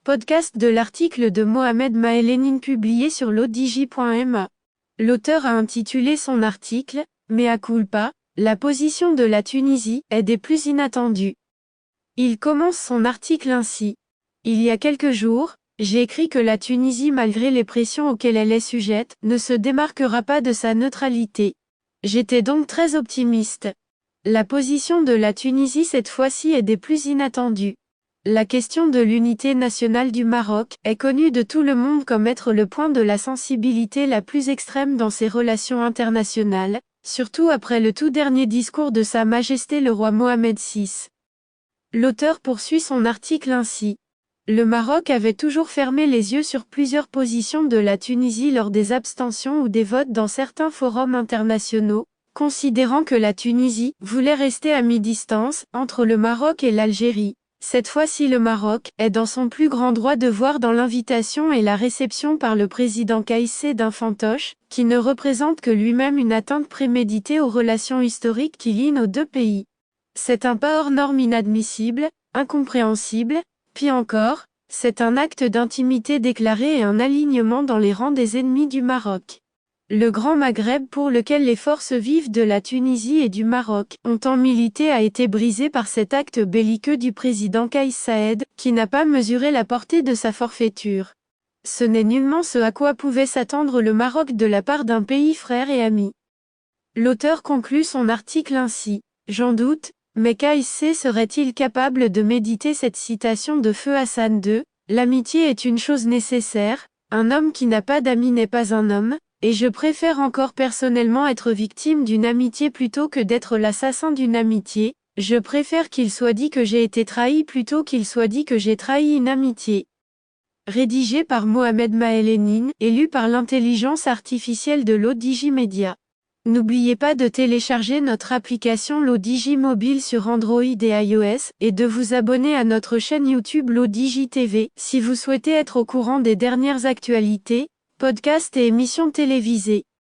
Podcast de l'article de Mohamed Maelenin publié sur l'odj.ma. L'auteur a intitulé son article « Mea culpa, la position de la Tunisie est des plus inattendues ». Il commence son article ainsi. Il y a quelques jours, j'ai écrit que la Tunisie, malgré les pressions auxquelles elle est sujette, ne se démarquera pas de sa neutralité. J'étais donc très optimiste. La position de la Tunisie cette fois-ci est des plus inattendues. La question de l'unité nationale du Maroc est connue de tout le monde comme être le point de la sensibilité la plus extrême dans ses relations internationales, surtout après le tout dernier discours de Sa Majesté le roi Mohamed VI. L'auteur poursuit son article ainsi. Le Maroc avait toujours fermé les yeux sur plusieurs positions de la Tunisie lors des abstentions ou des votes dans certains forums internationaux, considérant que la Tunisie voulait rester à mi-distance entre le Maroc et l'Algérie. Cette fois-ci le Maroc est dans son plus grand droit de voir dans l'invitation et la réception par le président Kais Saied d'un fantoche, qui ne représente que lui-même une atteinte préméditée aux relations historiques qui lient nos deux pays. C'est un pas hors norme inadmissible, incompréhensible, pis encore, c'est un acte d'intimité déclaré et un alignement dans les rangs des ennemis du Maroc. Le Grand Maghreb pour lequel les forces vives de la Tunisie et du Maroc ont tant milité a été brisé par cet acte belliqueux du président Kais Saied, qui n'a pas mesuré la portée de sa forfaiture. Ce n'est nullement ce à quoi pouvait s'attendre le Maroc de la part d'un pays frère et ami. L'auteur conclut son article ainsi. J'en doute, mais Kais Saied serait-il capable de méditer cette citation de Feu Hassan II ? L'amitié est une chose nécessaire, un homme qui n'a pas d'amis n'est pas un homme, et je préfère encore personnellement être victime d'une amitié plutôt que d'être l'assassin d'une amitié, je préfère qu'il soit dit que j'ai été trahi plutôt qu'il soit dit que j'ai trahi une amitié. Rédigé par Mohamed Maelenin et lu par l'intelligence artificielle de l'ODJ Media. N'oubliez pas de télécharger notre application l'ODJ mobile sur Android et iOS, et de vous abonner à notre chaîne YouTube l'ODJ TV, si vous souhaitez être au courant des dernières actualités, podcasts et émissions télévisées.